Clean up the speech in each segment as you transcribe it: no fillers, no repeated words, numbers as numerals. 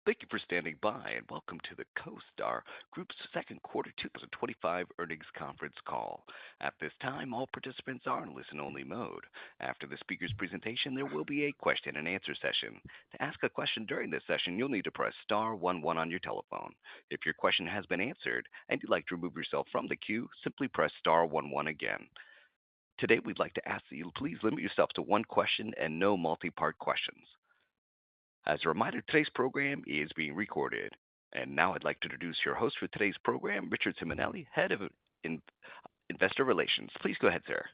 Thank you for standing by and welcome to the CoStar Group's second quarter 2025 earnings conference call. At this time, all participants are in listen-only mode. After the speaker's presentation, there will be a question-and-answer session. To ask a question during this session, you'll need to press star 11 on your telephone. If your question has been answered and you'd like to remove yourself from the queue, simply press star 11 again. Today, we'd like to ask that you please limit yourself to one question and no multi-part questions. As a reminder, today's program is being recorded. And now I'd like to introduce your host for today's program, Richard Simonelli, Head of Investor Relations. Please go ahead, sir.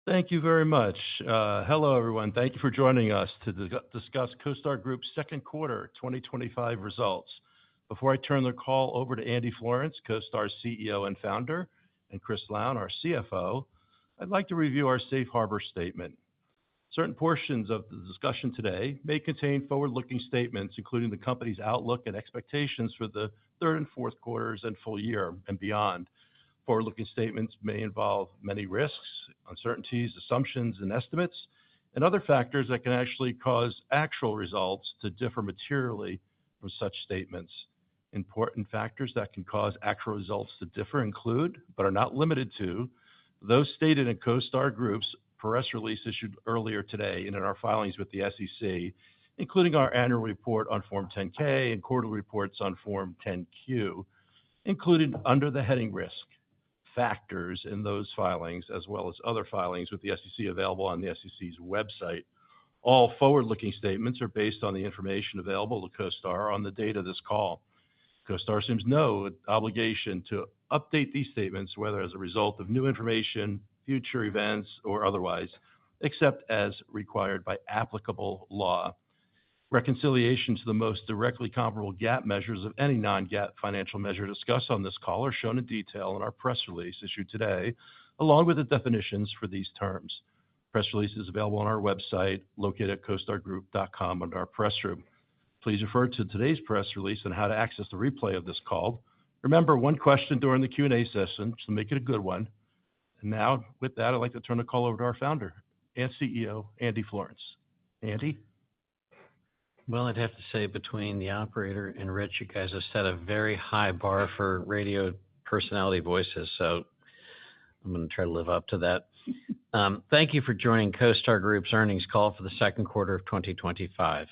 Thank you very much. Hello, everyone. Thank you for joining us to discuss CoStar Group's second quarter 2025 results. Before I turn the call over to Andy Florance, CoStar's CEO and founder, and Chris Lown, our CFO, I'd like to review our safe harbor statement. Certain portions of the discussion today may contain forward-looking statements, including the company's outlook and expectations for the third and fourth quarters and full year and beyond. Forward-looking statements may involve many risks, uncertainties, assumptions, and estimates, and other factors that can actually cause actual results to differ materially from such statements. Important factors that can cause actual results to differ include, but are not limited to, those stated in CoStar Group's press release issued earlier today and in our filings with the SEC, including our annual report on Form 10-K and quarterly reports on Form 10-Q, included under the heading Risk Factors in those filings, as well as other filings with the SEC available on the SEC's website. All forward-looking statements are based on the information available to CoStar on the date of this call. CoStar assumes no obligation to update these statements, whether as a result of new information, future events, or otherwise, except as required by applicable law. Reconciliation to the most directly comparable GAAP measures of any non-GAAP financial measure discussed on this call are shown in detail in our press release issued today, along with the definitions for these terms. Press release is available on our website, located at costargroup.com under our press room. Please refer to today's press release on how to access the replay of this call. Remember, one question during the Q&A session, so make it a good one. And now, with that, I'd like to turn the call over to our founder and CEO, Andy Florance. Andy? Well, I'd have to say between the operator and Rich, you guys have set a very high bar for radio personality voices, so I'm going to try to live up to that. Thank you for joining CoStar Group's earnings call for the second quarter of 2025.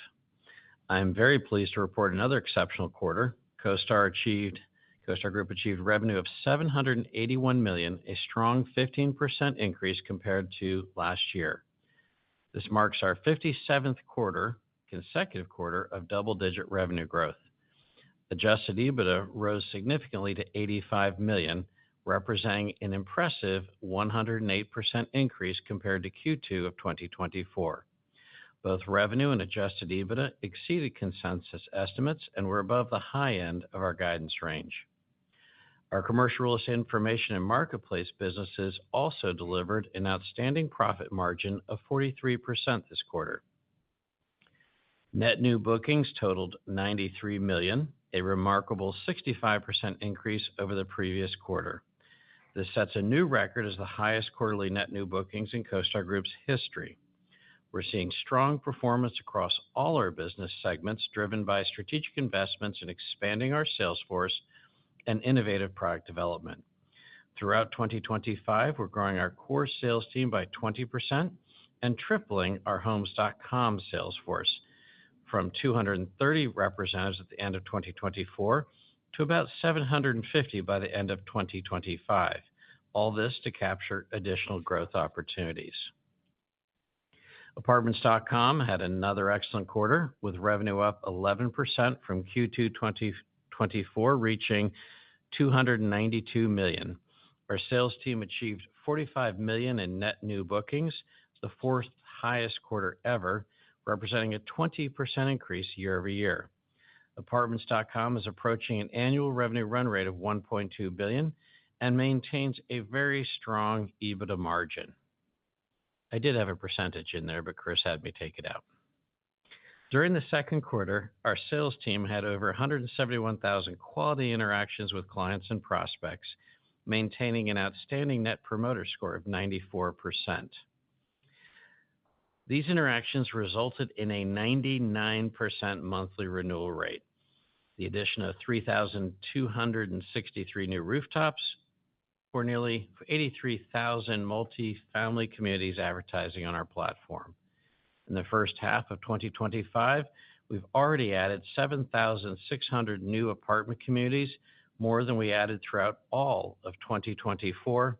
I'm very pleased to report another exceptional quarter. CoStar Group achieved revenue of $781 million, a strong 15% increase compared to last year. This marks our 57th consecutive quarter of double-digit revenue growth. Adjusted EBITDA rose significantly to $85 million, representing an impressive 108% increase compared to Q2 of 2024. Both revenue and adjusted EBITDA exceeded consensus estimates and were above the high end of our guidance range. Our commercial real estate information and marketplace businesses also delivered an outstanding profit margin of 43% this quarter. Net new bookings totaled $93 million, a remarkable 65% increase over the previous quarter. This sets a new record as the highest quarterly net new bookings in CoStar Group's history. We're seeing strong performance across all our business segments, driven by strategic investments in expanding our sales force and innovative product development. Throughout 2025, we're growing our core sales team by 20% and tripling our Homes.com sales force from 230 representatives at the end of 2024 to about 750 by the end of 2025. All this to capture additional growth opportunities. Apartments.com had another excellent quarter, with revenue up 11% from Q2 2024, reaching $292 million. Our sales team achieved $45 million in net new bookings, the fourth highest quarter ever, representing a 20% increase year over year. Apartments.com is approaching an annual revenue run rate of $1.2 billion and maintains a very strong EBITDA margin. I did have a percentage in there, but Chris had me take it out. During the second quarter, our sales team had over 171,000 quality interactions with clients and prospects, maintaining an outstanding Net Promoter Score of 94%. These interactions resulted in a 99% monthly renewal rate. the addition of 3,263 new rooftops, or nearly 83,000 multifamily communities advertising on our platform. In the first half of 2025, we've already added 7,600 new apartment communities, more than we added throughout all of 2024,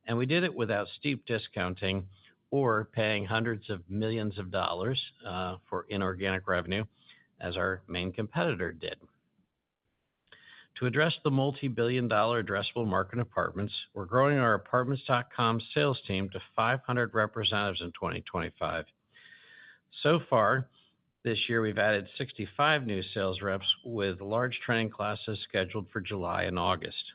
and we did it without steep discounting or paying hundreds of millions of dollars for inorganic revenue, as our main competitor did. To address the multi-billion-dollar addressable market in apartments, we're growing our Apartments.com sales team to 500 representatives in 2025. So far, this year, we've added 65 new sales reps with large training classes scheduled for July and August.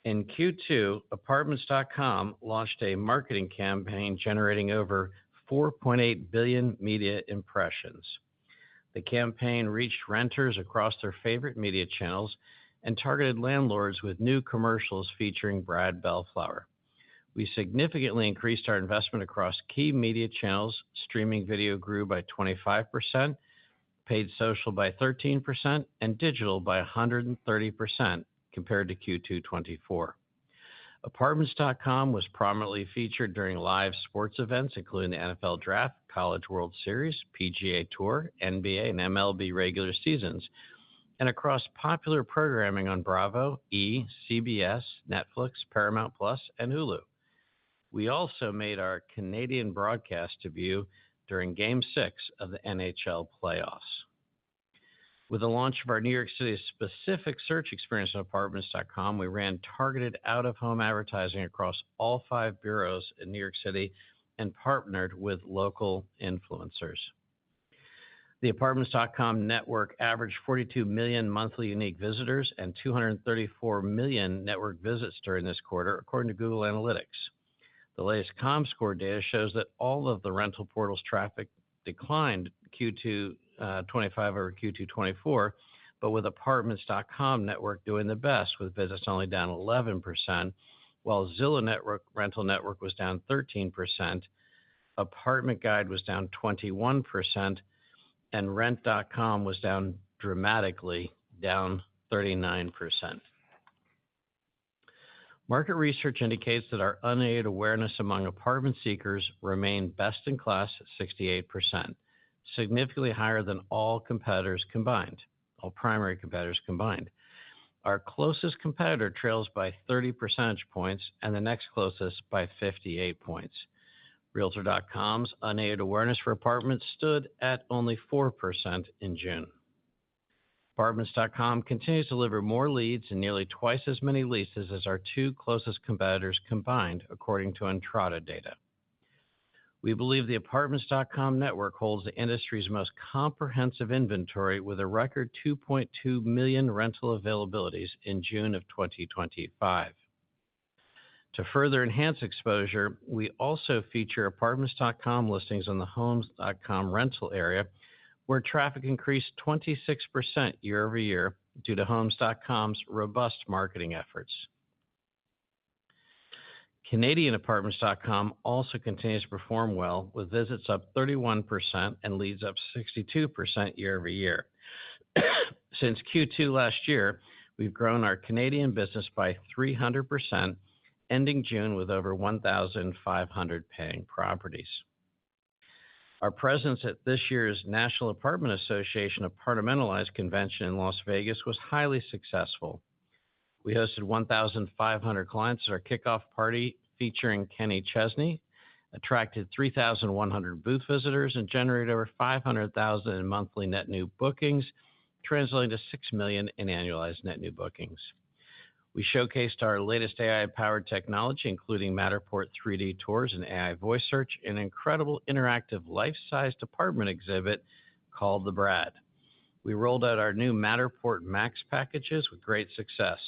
In Q2, Apartments.com launched a marketing campaign generating over 4.8 billion media impressions. The campaign reached renters across their favorite media channels and targeted landlords with new commercials featuring Brad Bellflower. We significantly increased our investment across key media channels. Streaming video grew by 25%, paid social by 13%, and digital by 130% compared to Q2 24. Apartments.com was prominently featured during live sports events, including the NFL Draft, College World Series, PGA Tour, NBA, and MLB regular seasons, and across popular programming on Bravo, E!, CBS, Netflix, Paramount Plus, and Hulu. We also made our Canadian broadcast debut during Game 6 of the NHL playoffs. With the launch of our New York City-specific search experience on Apartments.com, we ran targeted out-of-home advertising across all 5 boroughs in New York City and partnered with local influencers. The Apartments.com network averaged 42 million monthly unique visitors and 234 million network visits during this quarter, according to Google Analytics. The latest ComScore data shows that all of the rental portal's traffic declined Q2 25 over Q2 24, but with Apartments.com network doing the best, with visits only down 11%, while Zillow rental network was down 13%, Apartment Guide was down 21%, and Rent.com was down dramatically, down 39%. Market research indicates that our unaided awareness among apartment seekers remained best in class at 68%, significantly higher than all competitors combined, all primary competitors combined. Our closest competitor trails by 30 percentage points, and the next closest by 58 points. Realtor.com's unaided awareness for apartments stood at only 4% in June. Apartments.com continues to deliver more leads and nearly twice as many leases as our 2 closest competitors combined, according to Entrata data. We believe the Apartments.com network holds the industry's most comprehensive inventory, with a record 2.2 million rental availabilities in June of 2025. To further enhance exposure, we also feature Apartments.com listings on the Homes.com rental area, where traffic increased 26% year over year due to Homes.com's robust marketing efforts. Canadian Apartments.com also continues to perform well, with visits up 31% and leads up 62% year over year. Since Q2 last year, we've grown our Canadian business by 300%, ending June with over 1,500 paying properties. Our presence at this year's National Apartment Association Apartmentalize convention in Las Vegas was highly successful. We hosted 1,500 clients at our kickoff party featuring Kenny Chesney, attracted 3,100 booth visitors, and generated over $500,000 in monthly net new bookings, translating to $6 million in annualized net new bookings. We showcased our latest AI-powered technology, including Matterport 3D tours and AI voice search, an incredible interactive life-sized apartment exhibit called The Brad. We rolled out our new Matterport Max packages with great success.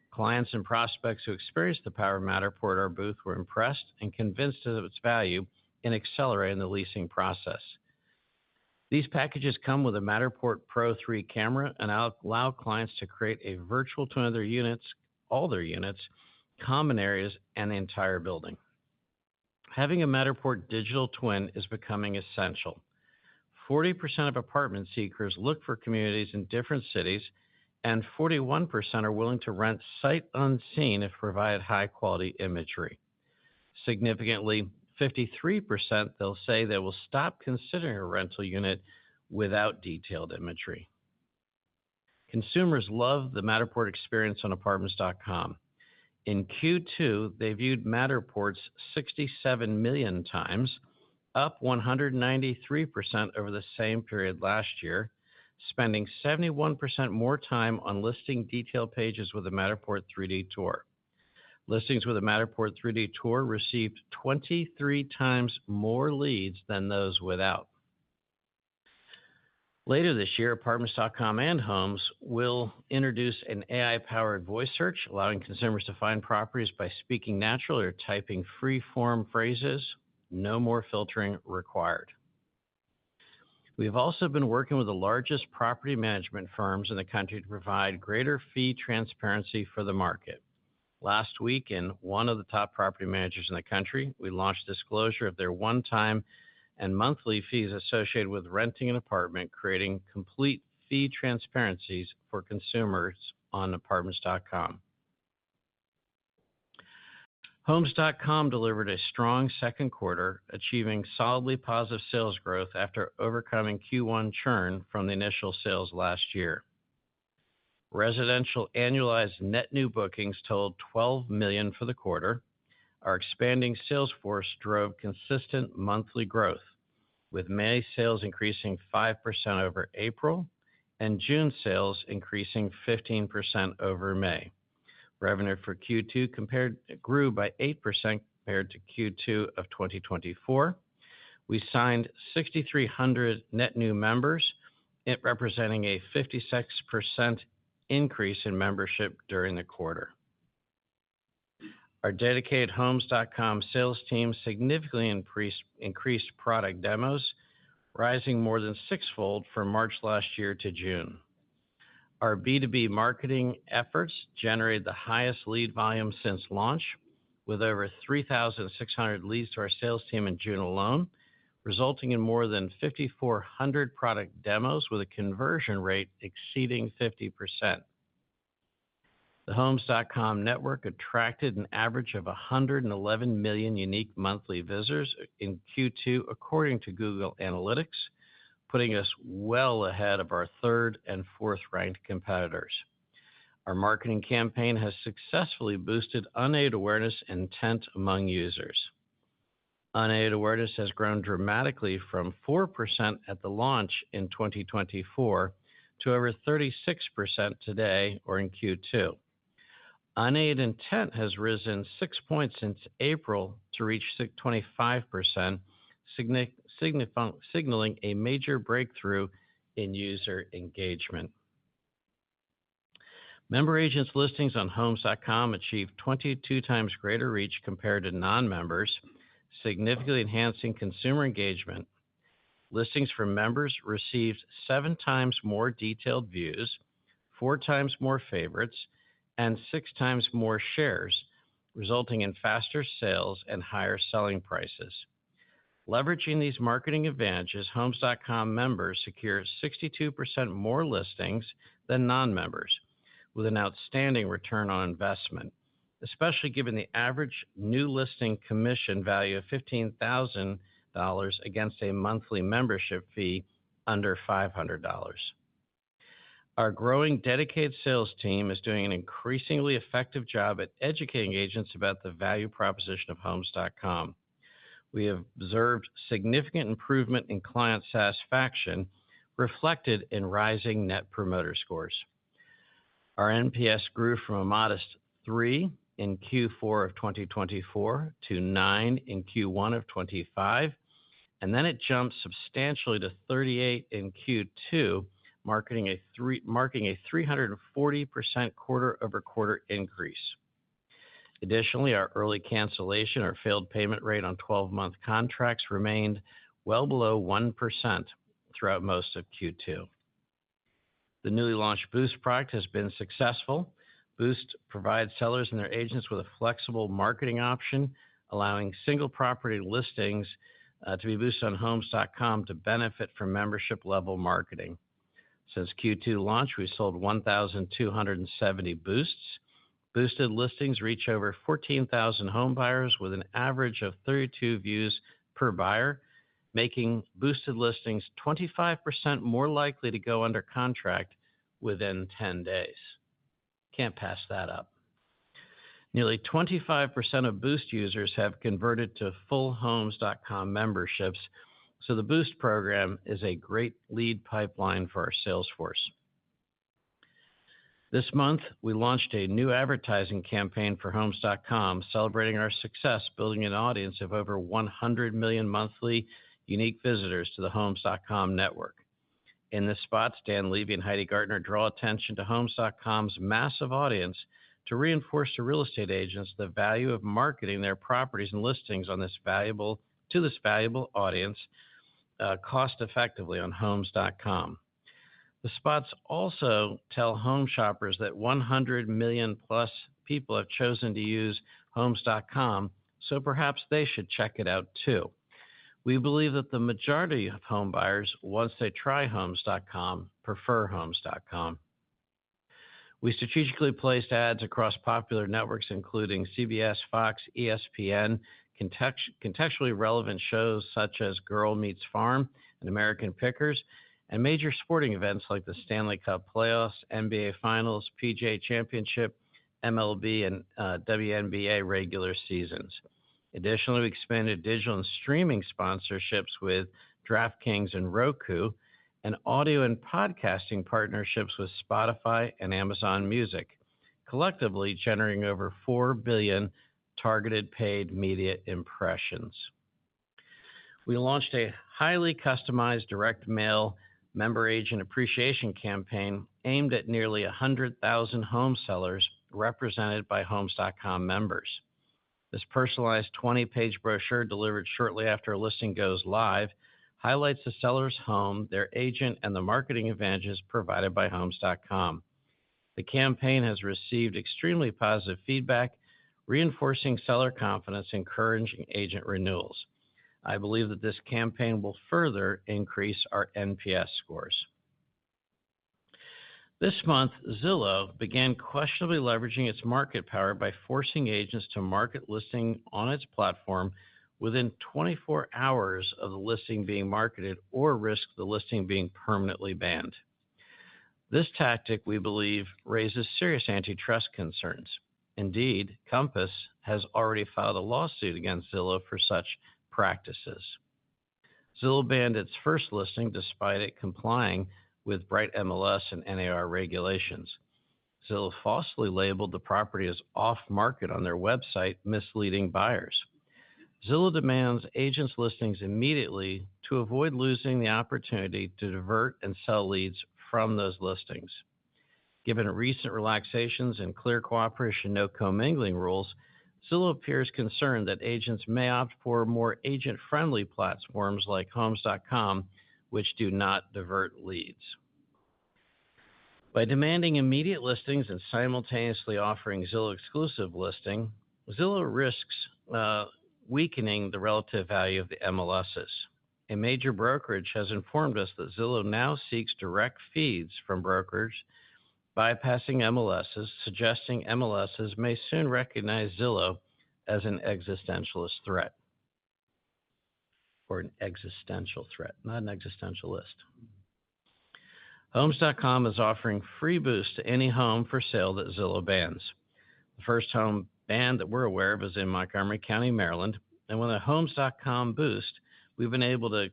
Clients and prospects who experienced the power of Matterport at our booth were impressed and convinced of its value in accelerating the leasing process. These packages come with a Matterport Pro 3 camera and allow clients to create a virtual twin of their units, all their units, common areas, and the entire building. Having a Matterport digital twin is becoming essential. 40% of apartment seekers look for communities in different cities, and 41% are willing to rent sight unseen if provided high-quality imagery. Significantly, 53% they'll say they will stop considering a rental unit without detailed imagery. Consumers love the Matterport experience on Apartments.com. In Q2, they viewed Matterports 67 million times, up 193% over the same period last year, spending 71% more time on listing detail pages with a Matterport 3D Tour. Listings with a Matterport 3D Tour received 23 times more leads than those without. Later this year, Apartments.com and Homes will introduce an AI-powered voice search, allowing consumers to find properties by speaking naturally or typing free-form phrases. No more filtering required. We have also been working with the largest property management firms in the country to provide greater fee transparency for the market. Last week, in one of the top property managers in the country, we launched disclosure of their one-time and monthly fees associated with renting an apartment, creating complete fee transparencies for consumers on Apartments.com. Homes.com delivered a strong second quarter, achieving solidly positive sales growth after overcoming Q1 churn from the initial sales last year. Residential annualized net new bookings totaled 12 million for the quarter. Our expanding sales force drove consistent monthly growth, with May sales increasing 5% over April and June sales increasing 15% over May. Revenue for Q2 grew by 8% compared to Q2 of 2024. We signed 6,300 net new members, representing a 56% increase in membership during the quarter. Our dedicated Homes.com sales team significantly increased product demos, rising more than sixfold from March last year to June. Our B2B marketing efforts generated the highest lead volume since launch, with over 3,600 leads to our sales team in June alone, resulting in more than 5,400 product demos with a conversion rate exceeding 50%. The Homes.com network attracted an average of 111 million unique monthly visitors in Q2, according to Google Analytics, putting us well ahead of our third and fourth ranked competitors. Our marketing campaign has successfully boosted unaided awareness and intent among users. Unaided awareness has grown dramatically from 4% at the launch in 2024 to over 36% today or in Q2. Unaided intent has risen 6 points since April to reach 25%, signaling a major breakthrough in user engagement. Member agents' listings on Homes.com achieved 22 times greater reach compared to non-members, significantly enhancing consumer engagement. Listings for members received 7 times more detailed views, 4 times more favorites, and 6 times more shares, resulting in faster sales and higher selling prices. Leveraging these marketing advantages, Homes.com members secure 62% more listings than non-members, with an outstanding return on investment, especially given the average new listing commission value of $15,000 against a monthly membership fee under $500. Our growing dedicated sales team is doing an increasingly effective job at educating agents about the value proposition of Homes.com. We have observed significant improvement in client satisfaction, reflected in rising net promoter scores. Our NPS grew from a modest 3 in Q4 of 2024 to 9 in Q1 of 25, and then it jumped substantially to 38 in Q2, marking a 340% quarter-over-quarter increase. Additionally, our early cancellation or failed payment rate on 12-month contracts remained well below 1% throughout most of Q2. The newly launched Boost product has been successful. Boost provides sellers and their agents with a flexible marketing option, allowing single property listings to be boosted on Homes.com to benefit from membership-level marketing. Since Q2 launch, we sold 1,270 boosts. Boosted listings reach over 14,000 home buyers with an average of 32 views per buyer, making boosted listings 25% more likely to go under contract within 10 days. Can't pass that up. Nearly 25% of Boost users have converted to full Homes.com memberships, so the Boost program is a great lead pipeline for our sales force. This month, we launched a new advertising campaign for Homes.com, celebrating our success building an audience of over 100 million monthly unique visitors to the Homes.com network. In this spot, Stan Levy and Heidi Gartner draw attention to Homes.com's massive audience to reinforce to real estate agents the value of marketing their properties and listings on this valuable audience cost effectively on Homes.com. The spots also tell home shoppers that 100 million plus people have chosen to use Homes.com, so perhaps they should check it out too. We believe that the majority of home buyers, once they try Homes.com, prefer Homes.com. We strategically placed ads across popular networks, including CBS, Fox, ESPN, contextually relevant shows such as Girl Meets Farm and American Pickers, and major sporting events like the Stanley Cup playoffs, NBA Finals, PGA Championship, MLB, and WNBA regular seasons. Additionally, we expanded digital and streaming sponsorships with DraftKings and Roku, and audio and podcasting partnerships with Spotify and Amazon Music, collectively generating over 4 billion targeted paid media impressions. We launched a highly customized direct mail member agent appreciation campaign aimed at nearly 100,000 home sellers represented by Homes.com members. This personalized 20-page brochure delivered shortly after a listing goes live highlights the seller's home, their agent, and the marketing advantages provided by Homes.com. The campaign has received extremely positive feedback, reinforcing seller confidence, encouraging agent renewals. I believe that this campaign will further increase our NPS scores. This month, Zillow began questionably leveraging its market power by forcing agents to market listing on its platform within 24 hours of the listing being marketed or risk the listing being permanently banned. This tactic, we believe, raises serious antitrust concerns. Indeed, Compass has already filed a lawsuit against Zillow for such practices. Zillow banned its first listing despite it complying with Bright MLS and NAR regulations. Zillow falsely labeled the property as off-market on their website, misleading buyers. Zillow demands agents' listings immediately to avoid losing the opportunity to divert and sell leads from those listings. Given recent relaxations and clear cooperation, no commingling rules, Zillow appears concerned that agents may opt for more agent-friendly platforms like Homes.com, which do not divert leads. By demanding immediate listings and simultaneously offering Zillow exclusive listing, Zillow risks weakening the relative value of the MLSs. A major brokerage has informed us that Zillow now seeks direct feeds from brokers, bypassing MLSs, suggesting MLSs may soon recognize Zillow as an existentialist threat. Or an existential threat, not an existentialist. Homes.com is offering free boosts to any home for sale that Zillow bans. The first home banned that we're aware of is in Montgomery County, Maryland, and with a Homes.com boost, we've been able to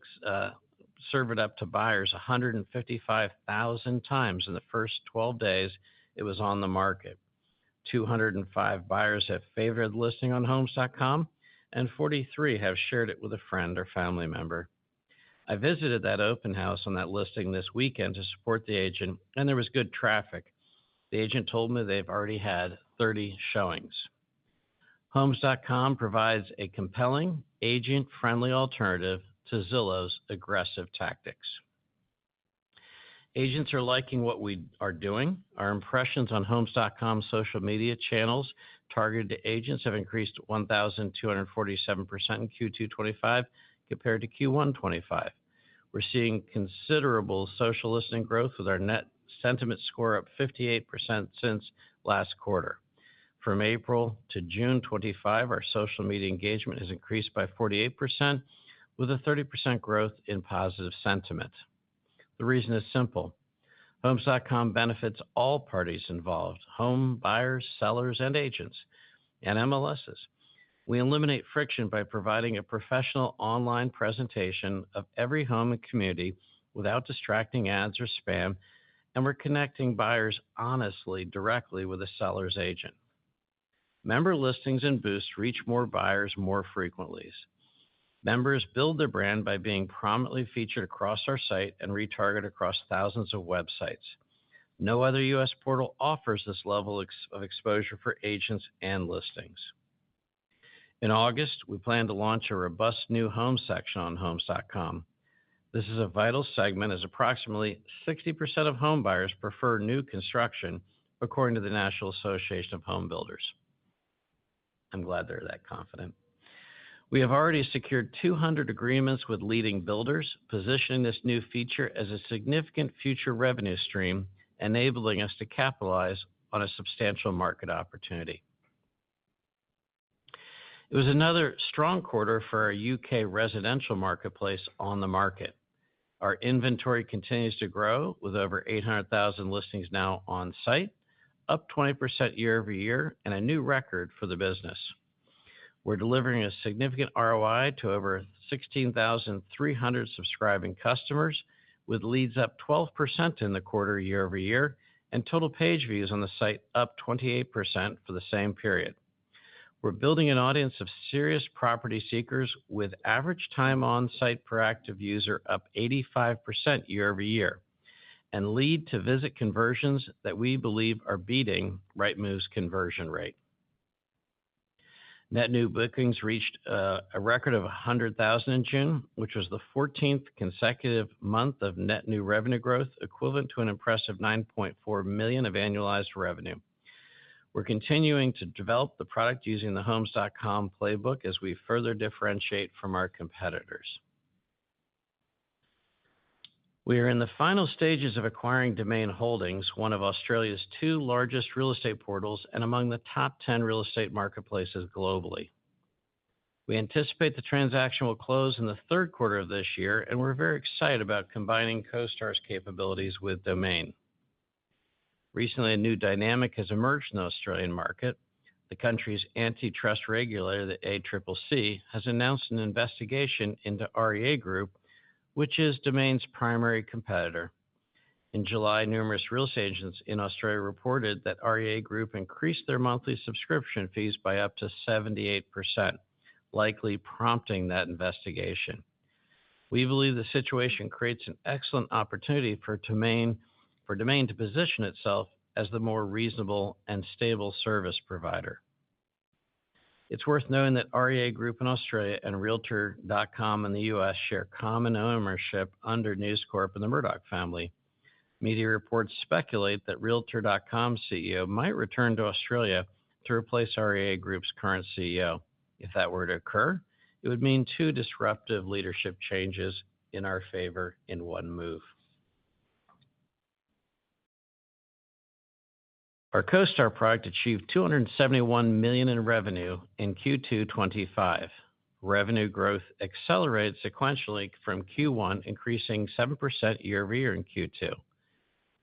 serve it up to buyers 155,000 times in the first 12 days it was on the market. 205 buyers have favored the listing on Homes.com, and 43 have shared it with a friend or family member. I visited that open house on that listing this weekend to support the agent, and there was good traffic. The agent told me they've already had 30 showings. Homes.com provides a compelling, agent-friendly alternative to Zillow's aggressive tactics. Agents are liking what we are doing. Our impressions on Homes.com social media channels targeted to agents have increased 1,247% in Q2 25 compared to Q1 25. We're seeing considerable social listening growth with our net sentiment score up 58% since last quarter. From April to June 25, our social media engagement has increased by 48%, with a 30% growth in positive sentiment. The reason is simple. Homes.com benefits all parties involved, home buyers, sellers, and agents, and MLSs. We eliminate friction by providing a professional online presentation of every home and community without distracting ads or spam, and we're connecting buyers honestly, directly with a seller's agent. Member listings and boosts reach more buyers more frequently. Members build their brand by being prominently featured across our site and retargeted across thousands of websites. No other U.S. portal offers this level of exposure for agents and listings. In August, we plan to launch a robust new home section on Homes.com. This is a vital segment as approximately 60% of home buyers prefer new construction, according to the National Association of Home Builders. I'm glad they're that confident. We have already secured 200 agreements with leading builders, positioning this new feature as a significant future revenue stream, enabling us to capitalize on a substantial market opportunity. It was another strong quarter for our UK residential marketplace On the Market. Our inventory continues to grow with over 800,000 listings now on site, up 20% year over year, and a new record for the business. We're delivering a significant ROI to over 16,300 subscribing customers, with leads up 12% in the quarter year over year, and total page views on the site up 28% for the same period. We're building an audience of serious property seekers with average time on site per active user up 85% year over year, and lead to visit conversions that we believe are beating Rightmove's conversion rate. Net new bookings reached a record of 100,000 in June, which was the 14th consecutive month of net new revenue growth, equivalent to an impressive $9.4 million of annualized revenue. We're continuing to develop the product using the Homes.com playbook as we further differentiate from our competitors. We are in the final stages of acquiring Domain Holdings, one of Australia's 2 largest real estate portals and among the top 10 real estate marketplaces globally. We anticipate the transaction will close in the third quarter of this year, and we're very excited about combining CoStar's capabilities with Domain. Recently, a new dynamic has emerged in the Australian market. The country's antitrust regulator, the ACCC, has announced an investigation into REA Group, which is Domain's primary competitor. In July, numerous real estate agents in Australia reported that REA Group increased their monthly subscription fees by up to 78%, likely prompting that investigation. We believe the situation creates an excellent opportunity for Domain to position itself as the more reasonable and stable service provider. It's worth noting that REA Group in Australia and Realtor.com in the U.S. share common ownership under News Corp and the Murdoch family. Media reports speculate that Realtor.com's CEO might return to Australia to replace REA Group's current CEO. If that were to occur, it would mean 2 disruptive leadership changes in our favor in one move. Our CoStar product achieved $271 million in revenue in Q2 25. Revenue growth accelerated sequentially from Q1, increasing 7% year over year in Q2.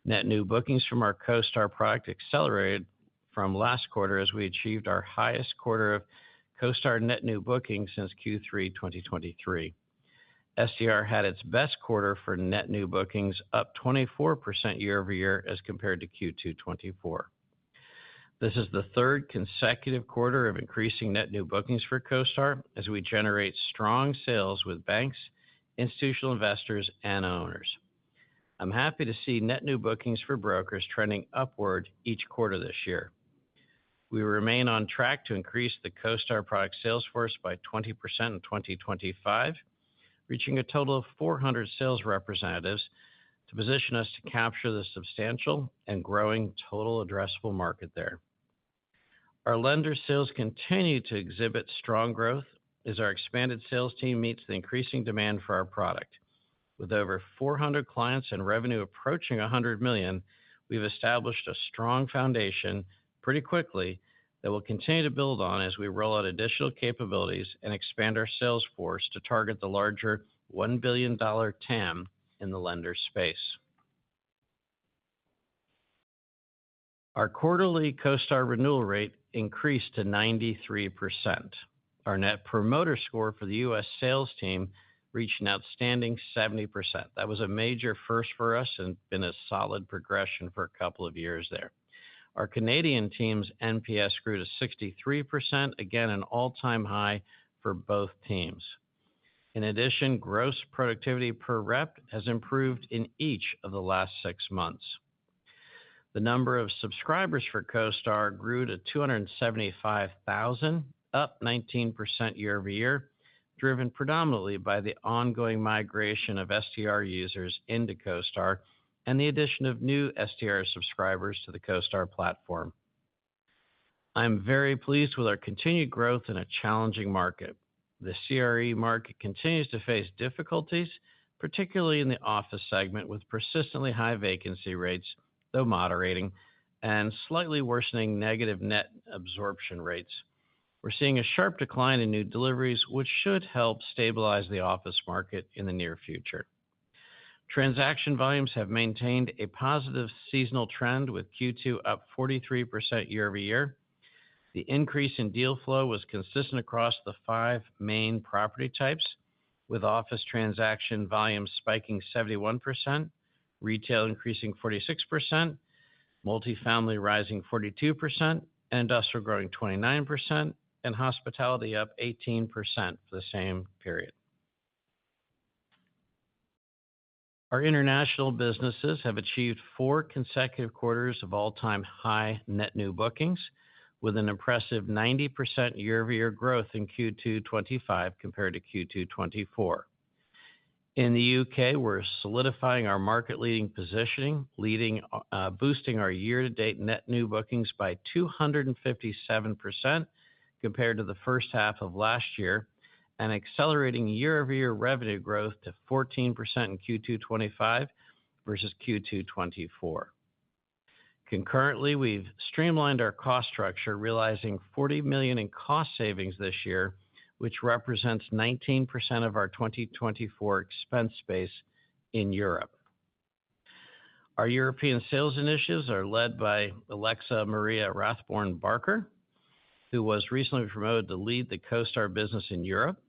Net new bookings from our CoStar product accelerated from last quarter as we achieved our highest quarter of CoStar net new bookings since Q3 2023. STR had its best quarter for net new bookings, up 24% year over year as compared to Q2 24. This is the 3rd consecutive quarter of increasing net new bookings for CoStar as we generate strong sales with banks, institutional investors, and owners. I'm happy to see net new bookings for brokers trending upward each quarter this year. We remain on track to increase the CoStar product sales force by 20% in 2025, reaching a total of 400 sales representatives to position us to capture the substantial and growing total addressable market there. Our lender sales continue to exhibit strong growth as our expanded sales team meets the increasing demand for our product. With over 400 clients and revenue approaching $100 million, we've established a strong foundation pretty quickly that we'll continue to build on as we roll out additional capabilities and expand our sales force to target the larger $1 billion TAM in the lender space. Our quarterly CoStar renewal rate increased to 93%. Our Net Promoter Score for the U.S. sales team reached an outstanding 70%. That was a major first for us and been a solid progression for a couple of years there. Our Canadian team's NPS grew to 63%, again an all-time high for both teams. In addition, gross productivity per rep has improved in each of the last 6 months. The number of subscribers for CoStar grew to 275,000, up 19% year over year, driven predominantly by the ongoing migration of STR users into CoStar and the addition of new STR subscribers to the CoStar platform. I'm very pleased with our continued growth in a challenging market. The CRE market continues to face difficulties, particularly in the office segment, with persistently high vacancy rates, though moderating, and slightly worsening negative net absorption rates. We're seeing a sharp decline in new deliveries, which should help stabilize the office market in the near future. Transaction volumes have maintained a positive seasonal trend, with Q2 up 43% year over year. The increase in deal flow was consistent across the 5 main property types, with office transaction volumes spiking 71%, retail increasing 46%, multifamily rising 42%, and industrial growing 29%, and hospitality up 18% for the same period. Our international businesses have achieved 4 consecutive quarters of all-time high net new bookings, with an impressive 90% year-over-year growth in Q2 25 compared to Q2 24. In the UK, we're solidifying our market-leading positioning, boosting our year-to-date net new bookings by 257% compared to the first half of last year, and accelerating year-over-year revenue growth to 14% in Q2 25 versus Q2 24. Concurrently, we've streamlined our cost structure, realizing $40 million in cost savings this year, which represents 19% of our 2024 expense base in Europe. Our European sales initiatives are led by Alexa Maria Rathborn-Barker, who was recently promoted to lead the CoStar business in Europe.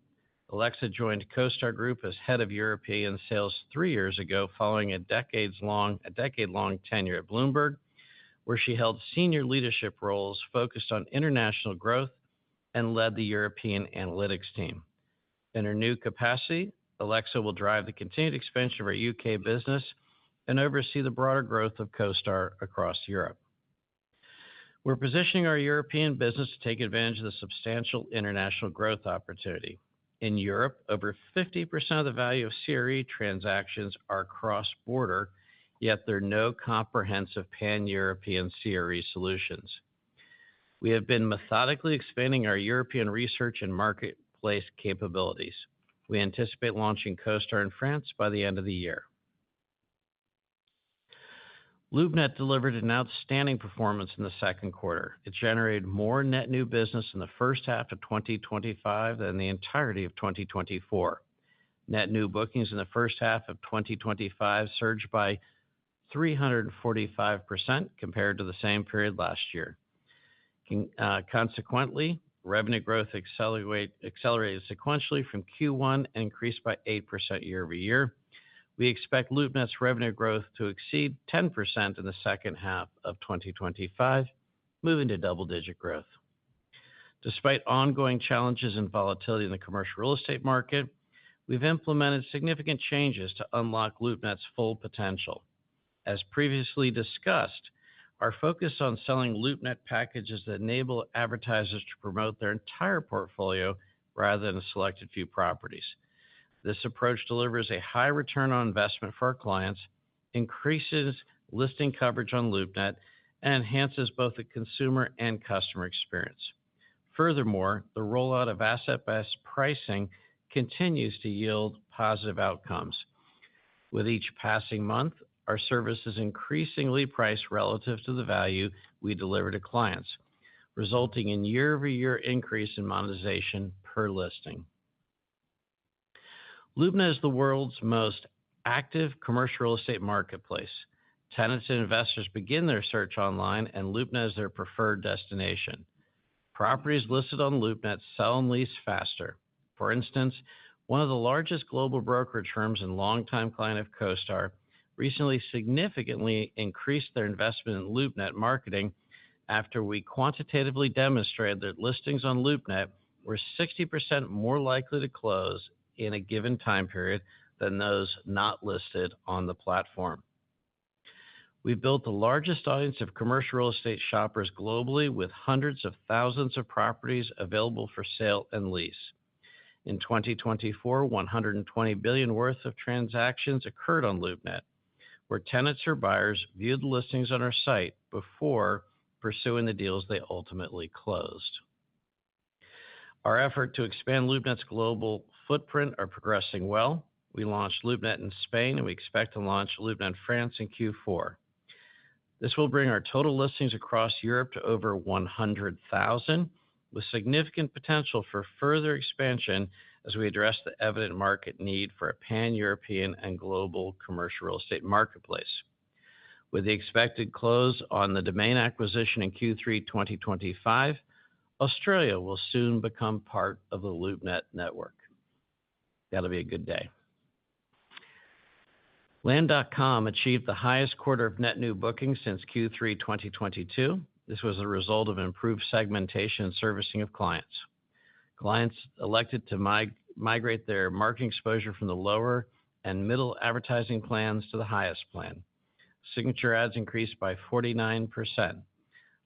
Alexa joined CoStar Group as head of European sales 3 years ago, following a decade-long tenure at Bloomberg, where she held senior leadership roles focused on international growth and led the European analytics team. In her new capacity, Alexa will drive the continued expansion of our UK business and oversee the broader growth of CoStar across Europe. We're positioning our European business to take advantage of the substantial international growth opportunity. In Europe, over 50% of the value of CRE transactions are cross-border, yet there are no comprehensive pan-European CRE solutions. We have been methodically expanding our European research and marketplace capabilities. We anticipate launching CoStar in France by the end of the year. LoopNet delivered an outstanding performance in the second quarter. It generated more net new business in the first half of 2025 than the entirety of 2024. Net new bookings in the first half of 2025 surged by 345% compared to the same period last year. Consequently, revenue growth accelerated sequentially from Q1 and increased by 8% year over year. We expect LoopNet's revenue growth to exceed 10% in the second half of 2025, moving to double-digit growth. Despite ongoing challenges and volatility in the commercial real estate market, we've implemented significant changes to unlock LoopNet's full potential. As previously discussed, our focus on selling LoopNet packages that enable advertisers to promote their entire portfolio rather than a selected few properties. This approach delivers a high return on investment for our clients, increases listing coverage on LoopNet, and enhances both the consumer and customer experience. Furthermore, the rollout of asset-based pricing continues to yield positive outcomes. With each passing month, our service is increasingly priced relative to the value we deliver to clients, resulting in year-over-year increase in monetization per listing. LoopNet is the world's most active commercial real estate marketplace. Tenants and investors begin their search online, and LoopNet is their preferred destination. Properties listed on LoopNet sell and lease faster. For instance, one of the largest global brokerage firms and longtime client of CoStar recently significantly increased their investment in LoopNet marketing after we quantitatively demonstrated that listings on LoopNet were 60% more likely to close in a given time period than those not listed on the platform. We've built the largest audience of commercial real estate shoppers globally, with hundreds of thousands of properties available for sale and lease. In 2024, $120 billion worth of transactions occurred on LoopNet, where tenants or buyers viewed the listings on our site before pursuing the deals they ultimately closed. Our effort to expand LoopNet's global footprint are progressing well. We launched LoopNet in Spain, and we expect to launch LoopNet France in Q4. This will bring our total listings across Europe to over 100,000, with significant potential for further expansion as we address the evident market need for a pan-European and global commercial real estate marketplace. With the expected close on the domain acquisition in Q3 2025, Australia will soon become part of the LoopNet network. That'll be a good day. Land.com achieved the highest quarter of net new bookings since Q3 2022. This was a result of improved segmentation and servicing of clients. Clients elected to migrate their marketing exposure from the lower and middle advertising plans to the highest plan. Signature ads increased by 49%.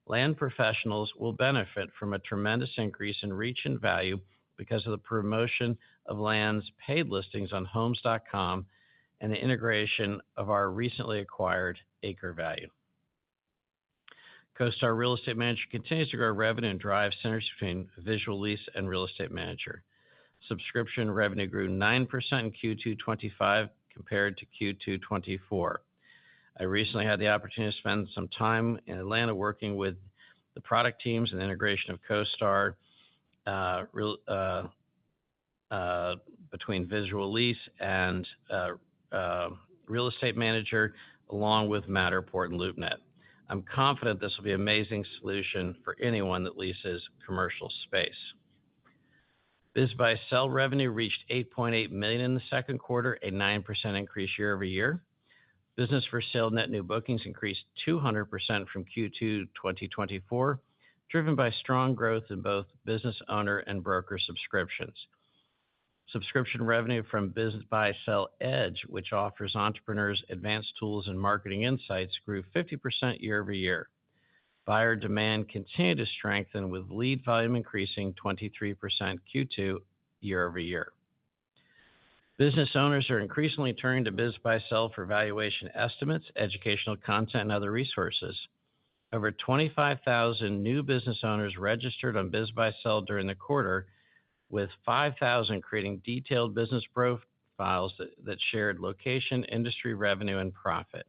Land professionals will benefit from a tremendous increase in reach and value because of the promotion of Land's paid listings on Homes.com and the integration of our recently acquired Acre Value. CoStar Real Estate Manager continues to grow revenue and drive synergy between Visual Lease and Real Estate Manager. Subscription revenue grew 9% in Q2 25 compared to Q2 24. I recently had the opportunity to spend some time in Atlanta working with the product teams and the integration of CoStar between Visual Lease and Real Estate Manager, along with Matterport and LoopNet. I'm confident this will be an amazing solution for anyone that leases commercial space. BizBuySell revenue reached $8.8 million in the second quarter, a 9% increase year over year. Business for sale net new bookings increased 200% from Q2 2024, driven by strong growth in both business owner and broker subscriptions. Subscription revenue from BizBuySell Edge, which offers entrepreneurs advanced tools and marketing insights, grew 50% year over year. Buyer demand continued to strengthen, with lead volume increasing 23% Q2 year over year. Business owners are increasingly turning to BizBuySell for valuation estimates, educational content, and other resources. Over 25,000 new business owners registered on BizBuySell during the quarter, with 5,000 creating detailed business profiles that shared location, industry, revenue, and profit.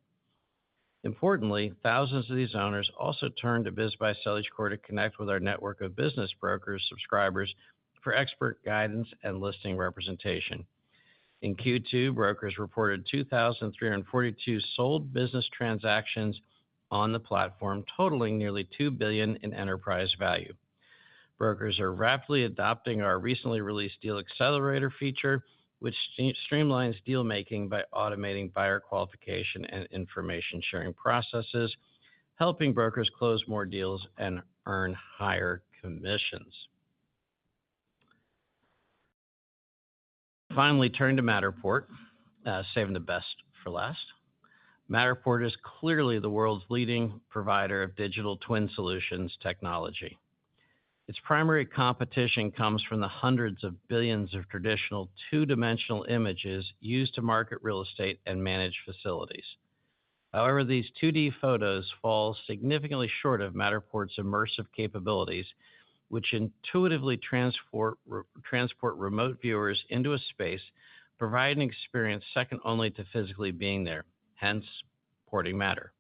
Importantly, thousands of these owners also turned to BizBuySell each quarter to connect with our network of business brokers subscribers for expert guidance and listing representation. In Q2, brokers reported 2,342 sold business transactions on the platform, totaling nearly $2 billion in enterprise value. Brokers are rapidly adopting our recently released Deal Accelerator feature, which streamlines deal making by automating buyer qualification and information sharing processes, helping brokers close more deals and earn higher commissions. Finally, turn to Matterport, saving the best for last. Matterport is clearly the world's leading provider of digital twin solutions technology. Its primary competition comes from the hundreds of billions of traditional two-dimensional images used to market real estate and manage facilities. However, these 2D photos fall significantly short of Matterport's immersive capabilities, which intuitively transport remote viewers into a space, providing an experience second only to physically being there, hence porting Matter.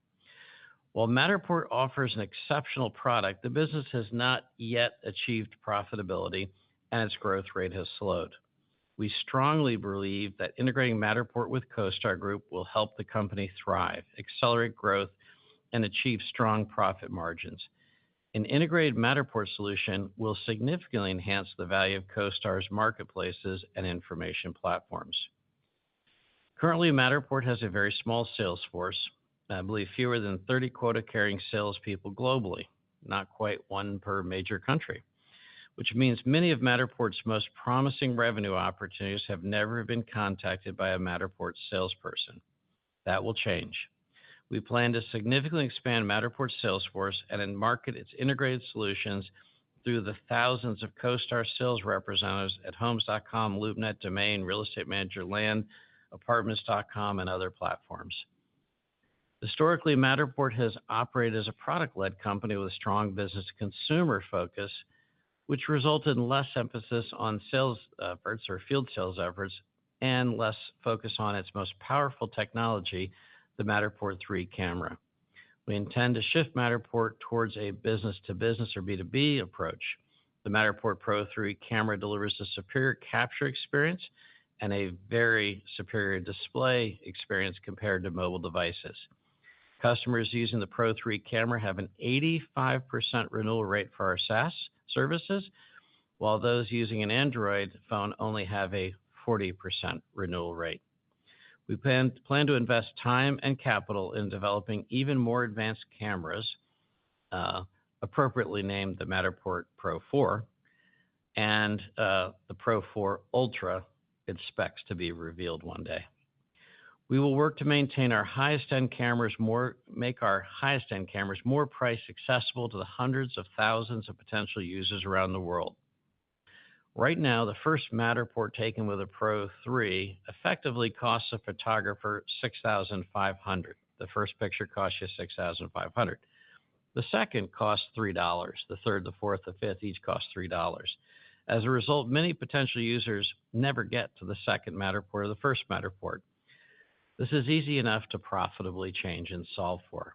While Matterport offers an exceptional product, the business has not yet achieved profitability, and its growth rate has slowed. We strongly believe that integrating Matterport with CoStar Group will help the company thrive, accelerate growth, and achieve strong profit margins. An integrated Matterport solution will significantly enhance the value of CoStar's marketplaces and information platforms. Currently, Matterport has a very small sales force, I believe fewer than 30 quota-carrying salespeople globally, not quite one per major country, which means many of Matterport's most promising revenue opportunities have never been contacted by a Matterport salesperson. That will change. We plan to significantly expand Matterport's sales force and market its integrated solutions through the thousands of CoStar sales representatives at Homes.com, LoopNet, Domain, Real Estate Manager, Land, Apartments.com, and other platforms. Historically, Matterport has operated as a product-led company with a strong business-to-consumer focus, which resulted in less emphasis on sales efforts or field sales efforts and less focus on its most powerful technology, the Matterport 3 camera. We intend to shift Matterport towards a business-to-business or B2B approach. The Matterport Pro 3 camera delivers a superior capture experience and a very superior display experience compared to mobile devices. Customers using the Pro 3 camera have an 85% renewal rate for our SaaS services, while those using an Android phone only have a 40% renewal rate. We plan to invest time and capital in developing even more advanced cameras, appropriately named the Matterport Pro 4, and the Pro 4 Ultra expects to be revealed one day. We will work to maintain our highest-end cameras make our highest-end cameras more price accessible to the hundreds of thousands of potential users around the world. Right now, the first Matterport taken with a Pro 3 effectively costs a photographer $6,500. The first picture costs you $6,500. The second costs $3. The third, the fourth, the fifth each cost $3. As a result, many potential users never get to the second Matterport or the first Matterport. This is easy enough to profitably change and solve for.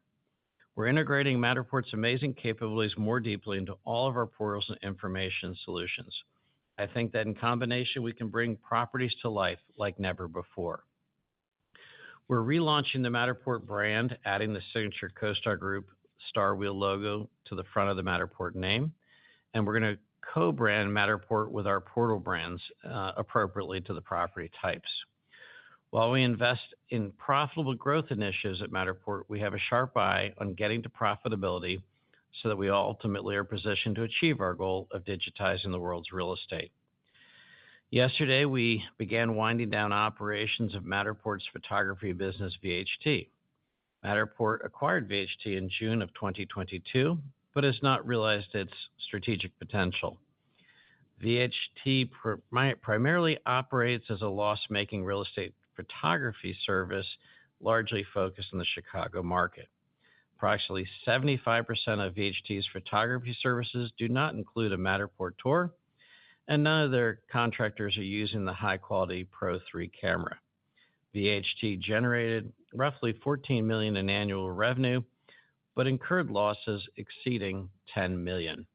We're integrating Matterport's amazing capabilities more deeply into all of our portals and information solutions. I think that in combination, we can bring properties to life like never before. We're relaunching the Matterport brand, adding the signature CoStar Group Star Wheel logo to the front of the Matterport name, and we're going to co-brand Matterport with our portal brands appropriately to the property types. While we invest in profitable growth initiatives at Matterport, we have a sharp eye on getting to profitability so that we ultimately are positioned to achieve our goal of digitizing the world's real estate. Yesterday, we began winding down operations of Matterport's photography business, VHT. Matterport acquired VHT in June of 2022, but has not realized its strategic potential. VHT primarily operates as a loss-making real estate photography service, largely focused on the Chicago market. Approximately 75% of VHT's photography services do not include a Matterport tour, and none of their contractors are using the high-quality Pro 3 camera. VHT generated roughly $14 million in annual revenue, but incurred losses exceeding $10 million.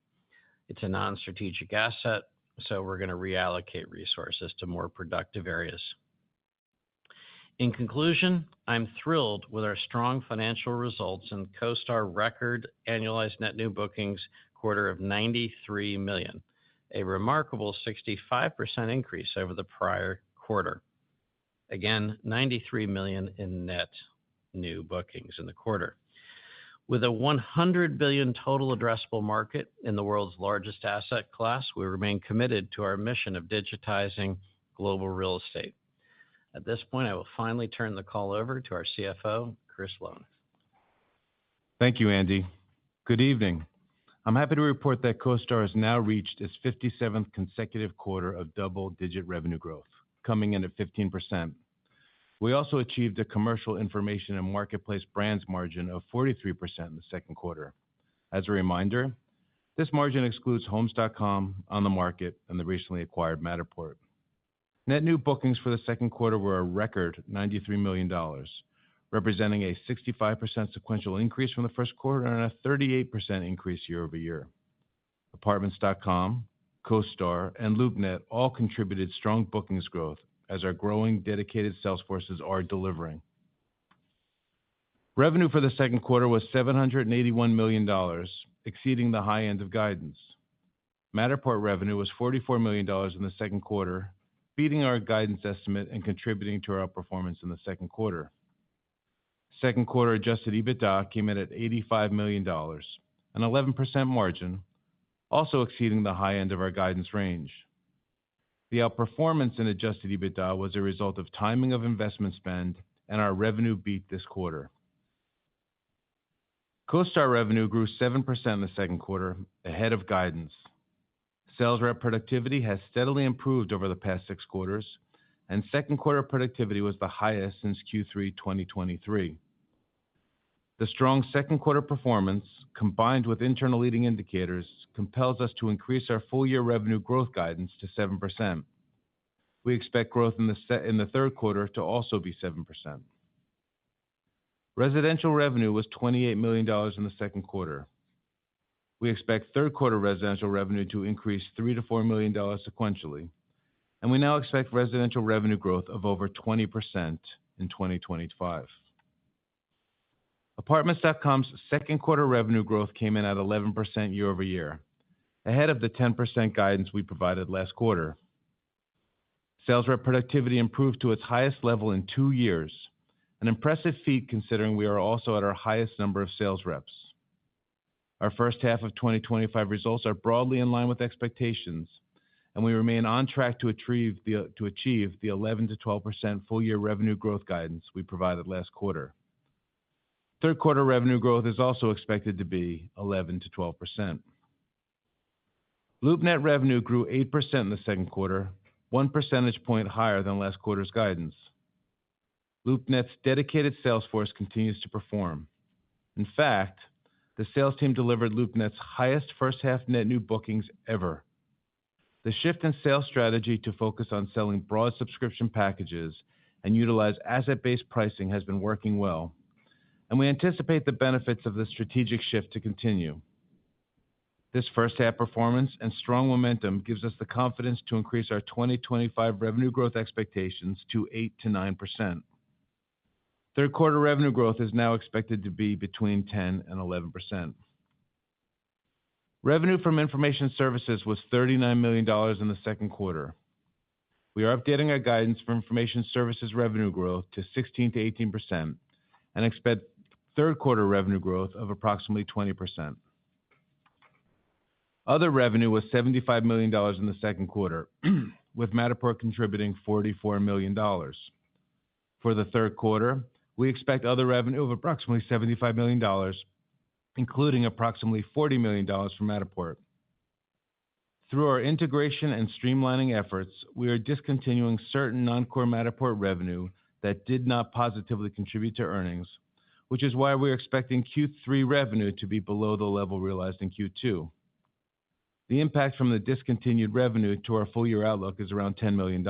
It's a non-strategic asset, so we're going to reallocate resources to more productive areas. In conclusion, I'm thrilled with our strong financial results and CoStar record annualized net new bookings quarter of $93 million, a remarkable 65% increase over the prior quarter. Again, $93 million in net new bookings in the quarter. With a $100 billion total addressable market in the world's largest asset class, we remain committed to our mission of digitizing global real estate. At this point, I will finally turn the call over to our CFO, Chris Lown. Thank you, Andy. Good evening. I'm happy to report that CoStar has now reached its 57th consecutive quarter of double-digit revenue growth, coming in at 15%. We also achieved a commercial information and marketplace brands margin of 43% in the second quarter. As a reminder, This margin excludes Homes.com, On the Market, and the recently acquired Matterport. Net new bookings for the second quarter were a record $93 million, representing a 65% sequential increase from the first quarter and a 38% increase year over year. Apartments.com, CoStar, and LoopNet all contributed strong bookings growth as our growing dedicated sales forces are delivering. Revenue for the second quarter was $781 million, exceeding the high end of guidance. Matterport revenue was $44 million in the second quarter, beating our guidance estimate and contributing to our outperformance in the second quarter. Second quarter adjusted EBITDA came in at $85 million, an 11% margin, also exceeding the high end of our guidance range. The outperformance in adjusted EBITDA was a result of timing of investment spend and our revenue beat this quarter. CoStar revenue grew 7% in the second quarter, ahead of guidance. Sales rep productivity has steadily improved over the past 6 quarters, and second quarter productivity was the highest since Q3 2023. The strong second quarter performance, combined with internal leading indicators, compels us to increase our full-year revenue growth guidance to 7%. We expect growth in the third quarter to also be 7%. Residential revenue was $28 million in the second quarter. We expect third quarter residential revenue to increase $3 to $4 million sequentially, and we now expect residential revenue growth of over 20% in 2025. Apartments.com's second quarter revenue growth came in at 11% year over year, ahead of the 10% guidance we provided last quarter. Sales rep productivity improved to its highest level in 2 years, an impressive feat considering we are also at our highest number of sales reps. Our first half of 2025 results are broadly in line with expectations, and we remain on track to achieve the 11 to 12% full-year revenue growth guidance we provided last quarter. Third quarter revenue growth is also expected to be 11 to 12%. LoopNet revenue grew 8% in the second quarter, 1 percentage point higher than last quarter's guidance. LoopNet's dedicated sales force continues to perform. In fact, the sales team delivered LoopNet's highest first-half net new bookings ever. The shift in sales strategy to focus on selling broad subscription packages and utilize asset-based pricing has been working well, and we anticipate the benefits of the strategic shift to continue. This first-half performance and strong momentum gives us the confidence to increase our 2025 revenue growth expectations to 8 to 9%. Third quarter revenue growth is now expected to be between 10 and 11%. Revenue from information services was $39 million in the second quarter. We are updating our guidance for information services revenue growth to 16 to 18% and expect third quarter revenue growth of approximately 20%. Other revenue was $75 million in the second quarter, with Matterport contributing $44 million. For the third quarter, we expect other revenue of approximately $75 million, including approximately $40 million from Matterport. Through our integration and streamlining efforts, we are discontinuing certain non-core Matterport revenue that did not positively contribute to earnings, which is why we're expecting Q3 revenue to be below the level realized in Q2. The impact from the discontinued revenue to our full-year outlook is around $10 million.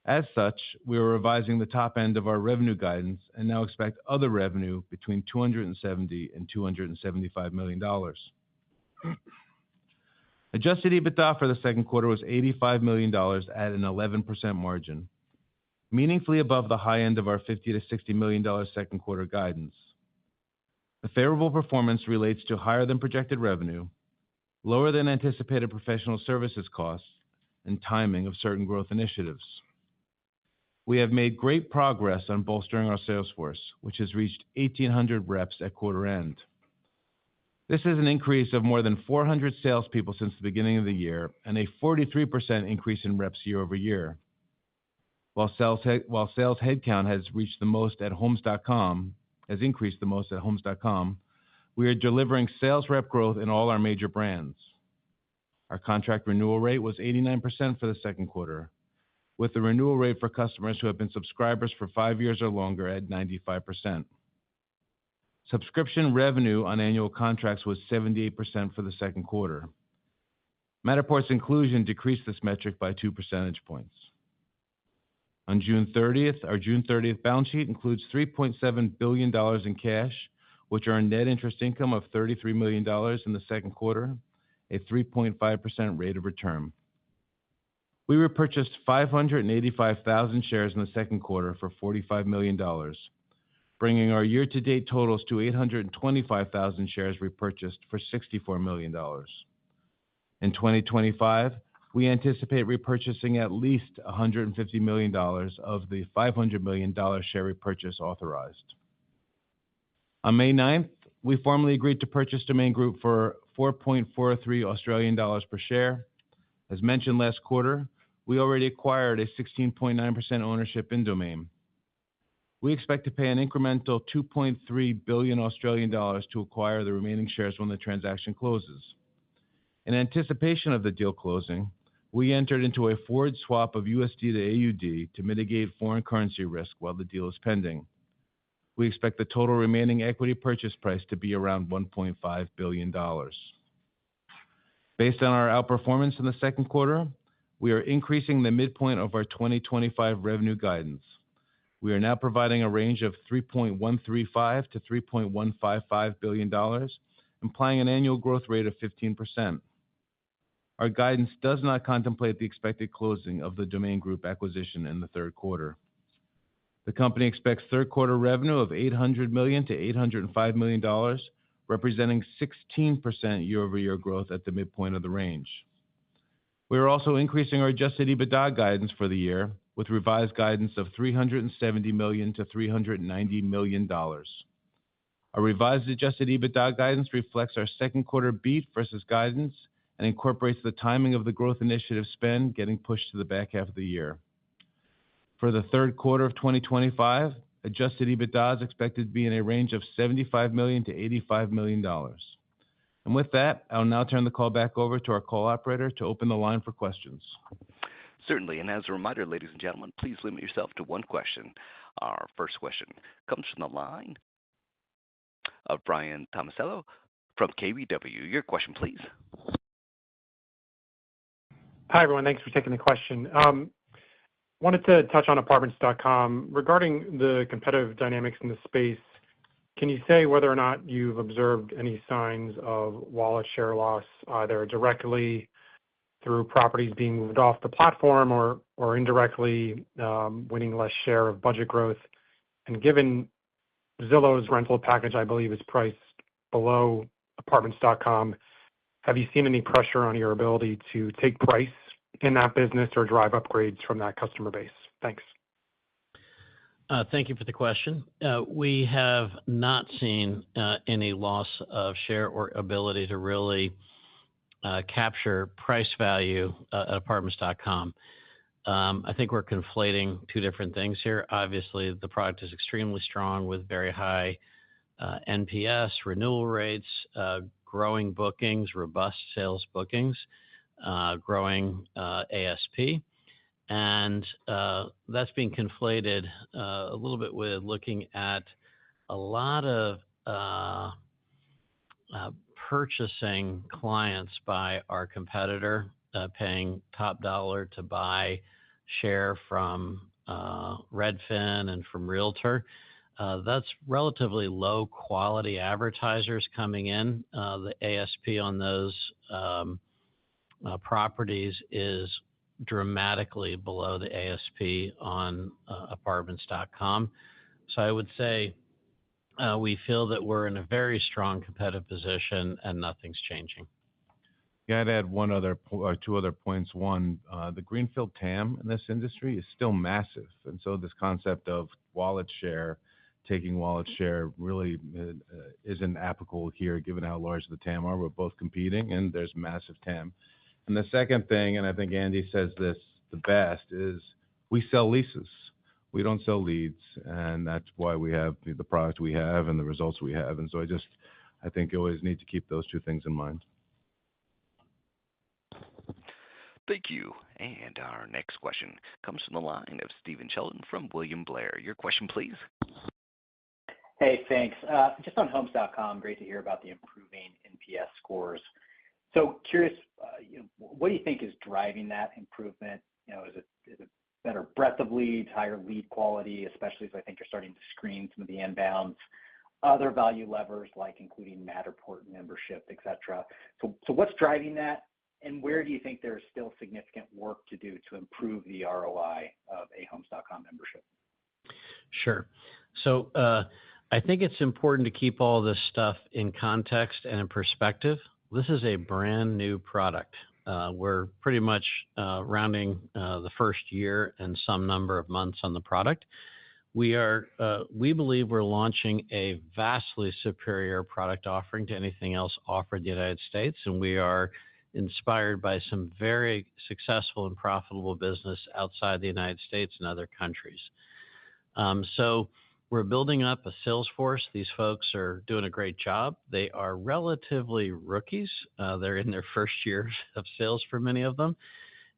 As such, we are revising the top end of our revenue guidance and now expect other revenue between $270 and $275 million. Adjusted EBITDA for the second quarter was $85 million at an 11% margin, meaningfully above the high end of our $50 to $60 million second quarter guidance. The favorable performance relates to higher than projected revenue, lower than anticipated professional services costs, and timing of certain growth initiatives. We have made great progress on bolstering our sales force, which has reached 1,800 reps at quarter end. This is an increase of more than 400 salespeople since the beginning of the year and a 43% increase in reps year over year. While sales headcount has increased the most at Homes.com, we are delivering sales rep growth in all our major brands. Our contract renewal rate was 89% for the second quarter, with the renewal rate for customers who have been subscribers for 5 years or longer at 95%. Subscription revenue on annual contracts was 78% for the second quarter. Matterport's inclusion decreased this metric by 2 percentage points. On June 30th, our June 30th balance sheet includes $3.7 billion in cash, which earned net interest income of $33 million in the second quarter, a 3.5% rate of return. We repurchased 585,000 shares in the second quarter for $45 million, bringing our year-to-date totals to 825,000 shares repurchased for $64 million. In 2025, we anticipate repurchasing at least $150 million of the $500 million share repurchase authorized. On May 9th, we formally agreed to purchase Domain Group for 4.43 Australian dollars per share. As mentioned last quarter, we already acquired a 16.9% ownership in Domain. We expect to pay an incremental 2.3 billion Australian dollars to acquire the remaining shares when the transaction closes. In anticipation of the deal closing, we entered into a forward swap of USD to AUD to mitigate foreign currency risk while the deal is pending. We expect the total remaining equity purchase price to be around $1.5 billion. Based on our outperformance in the second quarter, we are increasing the midpoint of our 2025 revenue guidance. We are now providing a range of $3.135 to $3.155 billion, implying an annual growth rate of 15%. Our guidance does not contemplate the expected closing of the Domain Group acquisition in the third quarter. The company expects third quarter revenue of $800 million to $805 million, representing 16% year-over-year growth at the midpoint of the range. We are also increasing our adjusted EBITDA guidance for the year, with revised guidance of $370 million to $390 million. Our revised adjusted EBITDA guidance reflects our second quarter beat versus guidance and incorporates the timing of the growth initiative spend getting pushed to the back half of the year. For the third quarter of 2025, adjusted EBITDA is expected to be in a range of $75 million to $85 million. And with that, I'll now turn the call back over to our call operator to open the line for questions. Certainly, and as a reminder, ladies and gentlemen, please limit yourself to one question. Our first question comes from the line of Brian Tomasello from KBW. Your question, please. Hi, everyone. Thanks for taking the question. Wanted to touch on Apartments.com. Regarding the competitive dynamics in the space, can you say whether or not you've observed any signs of wallet share loss, either directly through properties being moved off the platform or indirectly winning less share of budget growth? And given Zillow's rental package, I believe, is priced below Apartments.com, have you seen any pressure on your ability to take price in that business or drive upgrades from that customer base? Thanks. Thank you for the question. We have not seen any loss of share or ability to really capture price value at Apartments.com. I think we're conflating two different things here. Obviously, the product is extremely strong with very high NPS, renewal rates, growing bookings, robust sales bookings, growing ASP. And that's being conflated a little bit with looking at a lot of purchasing clients by our competitor, paying top dollar to buy share from Redfin and from Realtor. That's relatively low quality advertisers coming in. The ASP on those properties is dramatically below the ASP on Apartments.com. So I would say we feel that we're in a very strong competitive position and nothing's changing. Yeah, I'd add two other points. One, the greenfield TAM in this industry is still massive. And so this concept of wallet share, taking wallet share really isn't applicable here, given how large the TAM are. We're both competing and there's massive TAM. And the second thing, and I think Andy says this the best, is we sell leases. We don't sell leads. And that's why we have the product we have and the results we have. And so I think you always need to keep those two things in mind. Thank you. And our next question comes from the line of Stephen Sheldon from William Blair. Your question, please. Hey, thanks. Just on Homes.com, great to hear about the improving NPS scores. So curious, what do you think is driving that improvement? Is it better breadth of leads, higher lead quality, especially as I think you're starting to screen some of the inbounds, other value levers like including Matterport membership, et cetera. So what's driving that, and where do you think there's still significant work to do to improve the ROI of a Homes.com membership? Sure. So I think it's important to keep all this stuff in context and in perspective. This is a brand new product. We're pretty much rounding the first year and some number of months on the product. We believe we're launching a vastly superior product offering to anything else offered in the United States, and we are inspired by some very successful and profitable business outside the United States and other countries. So we're building up a sales force. These folks are doing a great job. They are relatively rookies. They're in their first years of sales for many of them.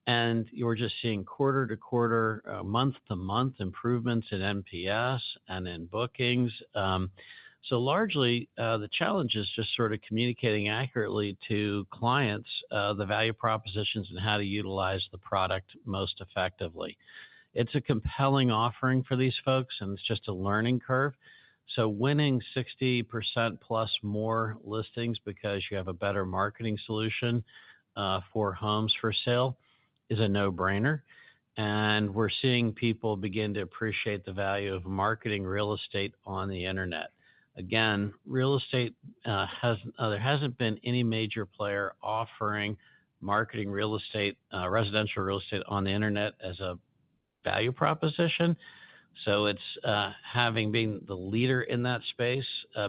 And you're just seeing quarter to quarter, month to month improvements in NPS and in bookings. So largely, the challenge is just sort of communicating accurately to clients the value propositions and how to utilize the product most effectively. It's a compelling offering for these folks, and it's just a learning curve. So winning 60% plus more listings because you have a better marketing solution for homes for sale is a no-brainer. And we're seeing people begin to appreciate the value of marketing real estate on the internet. Again, real estate there hasn't been any major player offering marketing real estate, residential real estate on the internet as a value proposition. So it's being the leader in that space,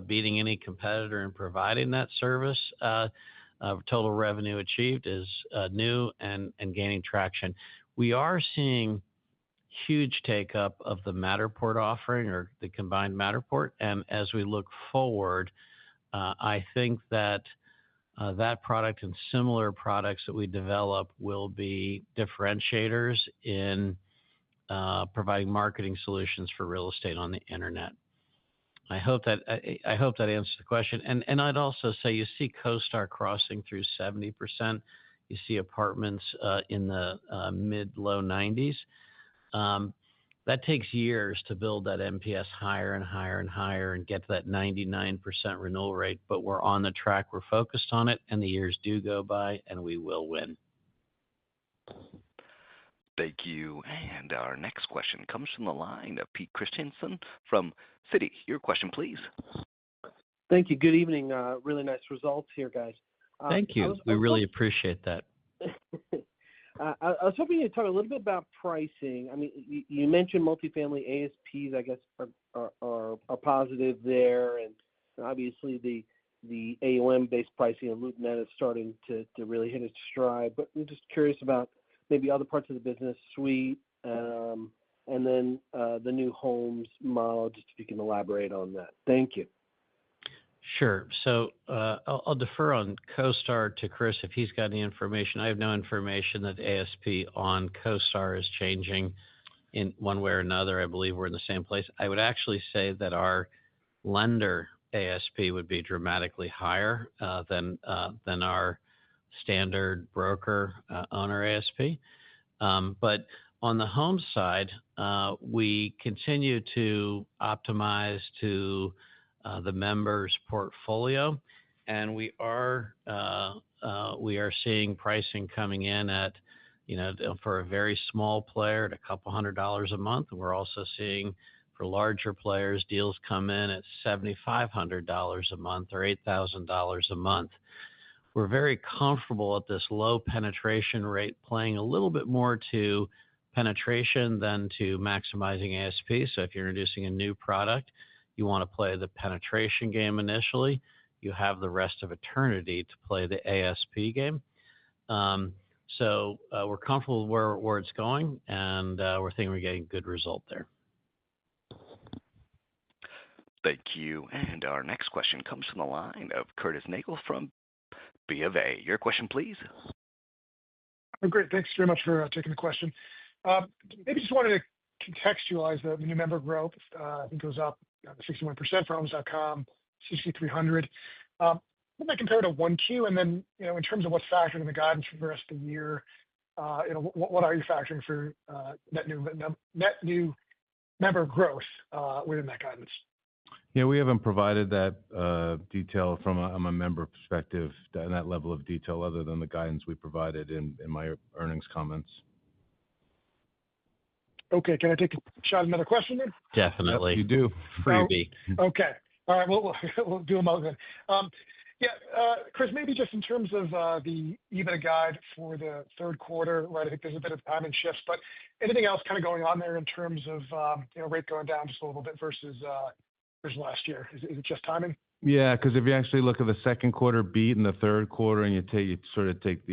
beating any competitor and providing that service. Total revenue achieved is new and gaining traction. We are seeing huge take up of the Matterport offering or the combined Matterport. And as we look forward, I think that that product and similar products that we develop will be differentiators in providing marketing solutions for real estate on the internet. I hope that answers the question. And I'd also say you see CoStar crossing through 70%. You see apartments in the mid-low 90s. That takes years to build that NPS higher and higher and higher and get to that 99% renewal rate. But we're on the track. We're focused on it, and the years do go by, and we will win. Thank you. And our next question comes from the line of Pete Christiansen from Citi. Your question, please. Thank you. Good evening. Really nice results here, guys. Thank you. We really appreciate that. I was hoping you'd talk a little bit about pricing. I mean, you mentioned multifamily ASPs, I guess, are positive there, and obviously the AUM-based pricing of LoopNet is starting to really hit its stride. But I'm just curious about maybe other parts of the business suite, and then the new homes model, just if you can elaborate on that. Thank you. Sure. So I'll defer on CoStar to Chris if he's got any information. I have no information that ASP on CoStar is changing in one way or another. I believe we're in the same place. I would actually say that our lender ASP would be dramatically higher than our standard broker owner ASP. But on the home side, we continue to optimize to the members' portfolio, and we are seeing pricing coming in at, for a very small player at a couple $100 a month. And we're also seeing for larger players deals come in at $7,500 a month or $8,000 a month. We're very comfortable at this low penetration rate, playing a little bit more to penetration than to maximizing ASP. So if you're introducing a new product, you want to play the penetration game initially. You have the rest of eternity to play the ASP game. So we're comfortable with where it's going, and we're thinking we're getting good result there. Thank you. And our next question comes from the line of Curtis Nagle from BofA. Your question, please. Great. Thanks very much for taking the question. Maybe just wanted to contextualize the new member growth. I think it was up 61% for Homes.com, 6,300. How does that compare to 1Q? And then, in terms of what's factored in the guidance for the rest of the year, what are you factoring for net new member growth within that guidance? Yeah, we haven't provided that detail from a member perspective and that level of detail other than the guidance we provided in my earnings comments. Okay, can I take a shot at another question then? Definitely. Yep, you do. Freebie. Okay. All right, we'll do them all then. Chris, maybe just in terms of the EBITDA guide for the third quarter, right? I think there's a bit of timing shifts, but anything else kind of going on there in terms of rate going down just a little bit versus last year? Is it just timing? Yeah, because if you actually look at the second quarter beat and the third quarter, and you take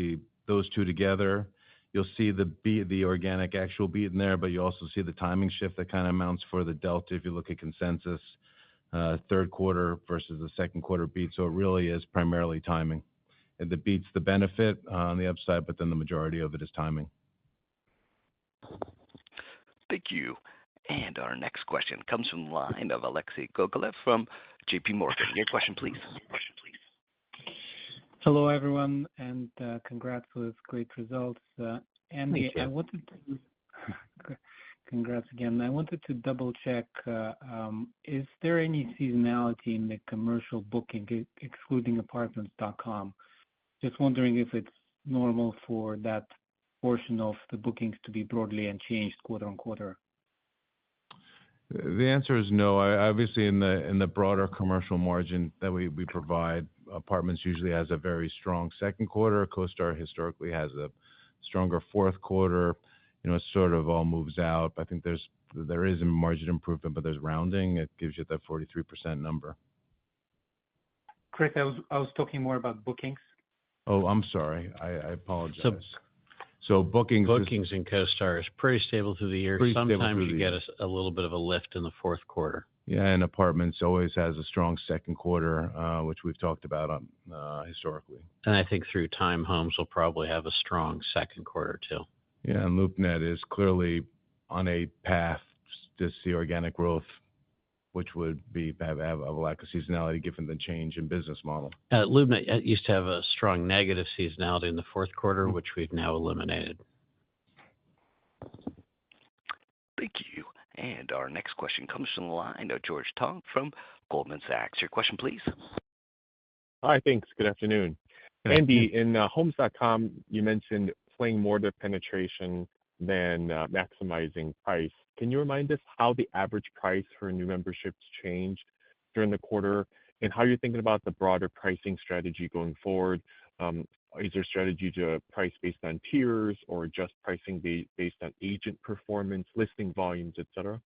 those two together, you'll see the organic actual beat in there, but you also see the timing shift that kind of amounts for the delta if you look at consensus, third quarter versus the second quarter beat. So it really is primarily timing. And the beat's the benefit on the upside, but then the majority of it is timing. Thank you. And our next question comes from the line of Alexei Gogolev from JP Morgan. Your question, please. Hello, everyone, and congrats with great results. Andy, I wanted to congrats again. I wanted to double check. Is there any seasonality in the commercial booking, excluding Apartments.com? Just wondering if it's normal for that portion of the bookings to be broadly unchanged quarter on quarter. The answer is no. Obviously, in the broader commercial margin that we provide, Apartments usually has a very strong second quarter. CoStar historically has a stronger fourth quarter. It sort of all moves out. I think there is a margin improvement, but there's rounding. It gives you that 43% number. Chris, I was talking more about bookings. Oh, I'm sorry. I apologize. So bookings in CoStar is pretty stable through the year. Sometimes you get a little bit of a lift in the fourth quarter. Yeah, and Apartments always has a strong second quarter, which we've talked about historically. And I think through time, Homes will probably have a strong second quarter too. Yeah, and LoopNet is clearly on a path to see organic growth, which would have a lack of seasonality given the change in business model. LoopNet used to have a strong negative seasonality in the fourth quarter, which we've now eliminated. Thank you. And our next question comes from the line of George Tong from Goldman Sachs. Your question, please. Hi, thanks. Good afternoon. Andy, in Homes.com, you mentioned playing more to penetration than maximizing price. Can you remind us how the average price for new memberships changed during the quarter and how you're thinking about the broader pricing strategy going forward? Is there a strategy to price based on tiers or just pricing based on agent performance, listing volumes, et cetera?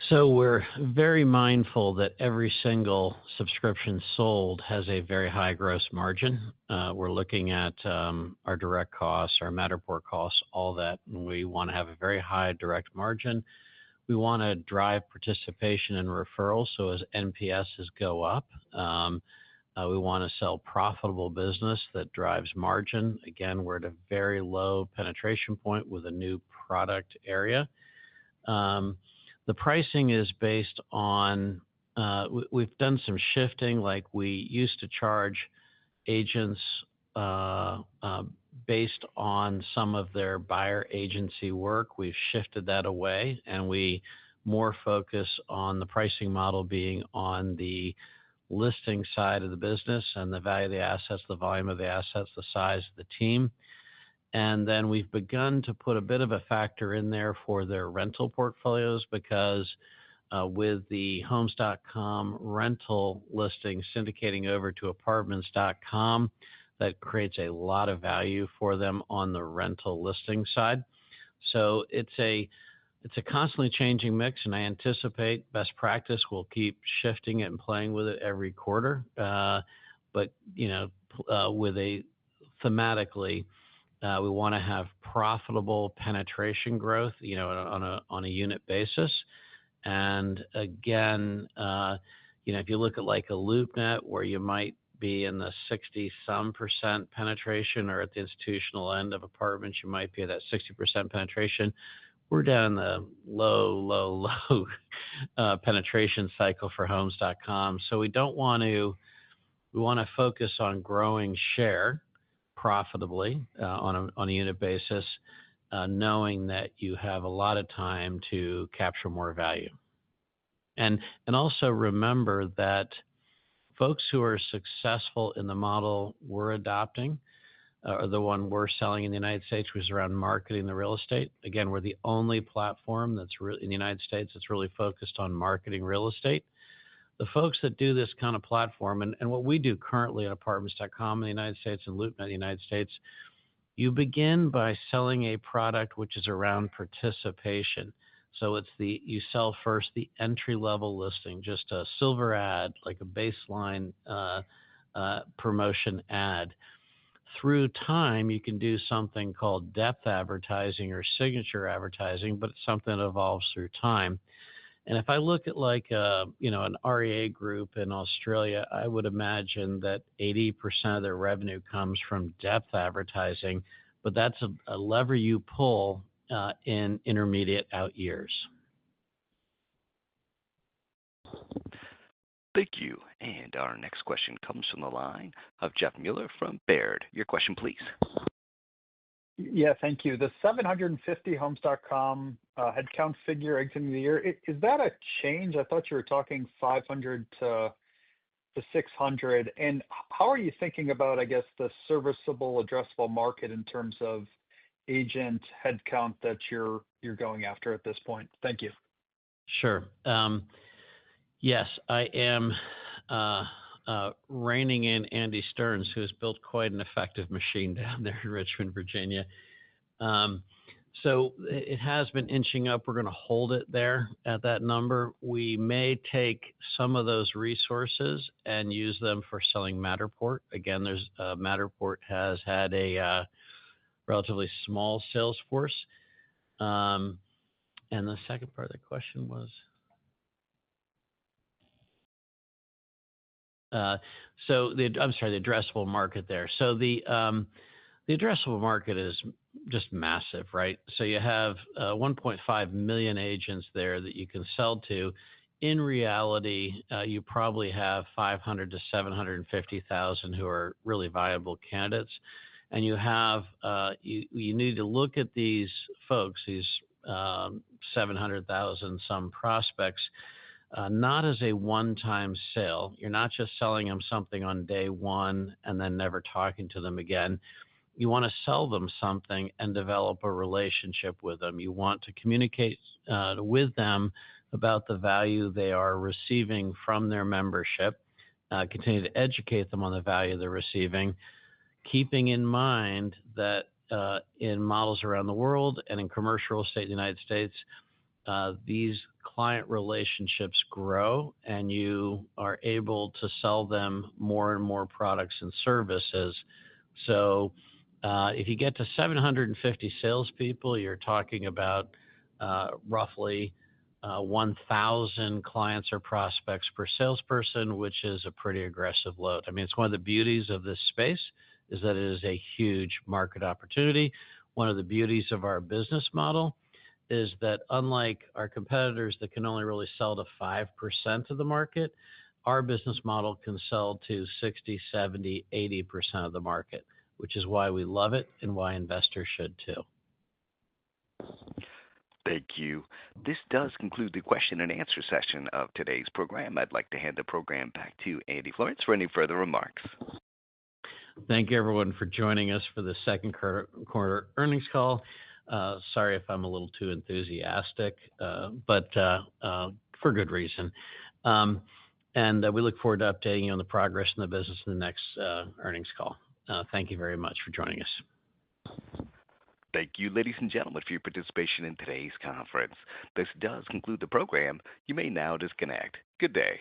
So we're very mindful that every single subscription sold has a very high gross margin. We're looking at our direct costs, our Matterport costs, all that. And we want to have a very high direct margin. We want to drive participation and referrals. So as NPSs go up, we want to sell profitable business that drives margin. Again, we're at a very low penetration point with a new product area. The pricing is based on, we've done some shifting, like we used to charge agents based on some of their buyer agency work. We've shifted that away, and we more focus on the pricing model being on the listing side of the business and the value of the assets, the volume of the assets, the size of the team. And then we've begun to put a bit of a factor in there for their rental portfolios because with the Homes.com rental listing syndicating over to Apartments.com, that creates a lot of value for them on the rental listing side. So it's a constantly changing mix, and I anticipate best practice will keep shifting it and playing with it every quarter. But thematically, we want to have profitable penetration growth, on a unit basis. And again, if you look at like a LoopNet where you might be in the 60-some% penetration, or at the institutional end of Apartments, you might be at that 60% penetration. we're down in the low penetration cycle for Homes.com. So we want to focus on growing share profitably on a unit basis, knowing that you have a lot of time to capture more value. And also remember that folks who are successful in the model we're adopting, or the one we're selling in the United States, which is around marketing the real estate. Again, we're the only platform that's in the United States that's really focused on marketing real estate. The folks that do this kind of platform, and what we do currently at Apartments.com in the United States and LoopNet in the United States, you begin by selling a product which is around participation. So you sell first the entry-level listing, just a silver ad, like a baseline promotion ad. Through time, you can do something called depth advertising or signature advertising, but it's something that evolves through time. And if I look at an REA group in Australia, I would imagine that 80% of their revenue comes from depth advertising, but that's a lever you pull in intermediate out years. Thank you. And our next question comes from the line of Jeff Mueller from Baird. Your question, please. Yeah, thank you. The 750 Homes.com headcount figure exiting the year, is that a change? I thought you were talking 500 to 600. And how are you thinking about, I guess, the serviceable addressable market in terms of agent headcount that you're going after at this point? Thank you. Sure. Yes, I am reining in Andy Stearns, who has built quite an effective machine down there in Richmond, Virginia. So it has been inching up. We're going to hold it there at that number. We may take some of those resources and use them for selling Matterport. Again, Matterport has had a relatively small sales force. And the second part of the question was? The addressable market there. So the addressable market is just massive, right? So you have 1.5 million agents there that you can sell to. In reality, you probably have 500 to 750,000 who are really viable candidates, and you need to look at these folks, these 700,000 some prospects. Not as a one-time sale. You're not just selling them something on day one and then never talking to them again. You want to sell them something and develop a relationship with them. You want to communicate with them about the value they are receiving from their membership, continue to educate them on the value they're receiving, keeping in mind that in models around the world and in commercial real estate in the United States, these client relationships grow and you are able to sell them more and more products and services. So if you get to 750 salespeople, you're talking about roughly 1,000 clients or prospects per salesperson, which is a pretty aggressive load. I mean, it's one of the beauties of this space is that it is a huge market opportunity. One of the beauties of our business model is that unlike our competitors that can only really sell to 5% of the market, our business model can sell to 60, 70, 80% of the market, which is why we love it and why investors should too. Thank you. This does conclude the question and answer session of today's program. I'd like to hand the program back to Andy Florance for any further remarks. Thank you, everyone, for joining us for the second quarter earnings call. Sorry if I'm a little too enthusiastic, but for good reason. And we look forward to updating you on the progress in the business in the next earnings call. Thank you very much for joining us. Thank you, ladies and gentlemen, for your participation in today's conference. This does conclude the program. You may now disconnect. Good day.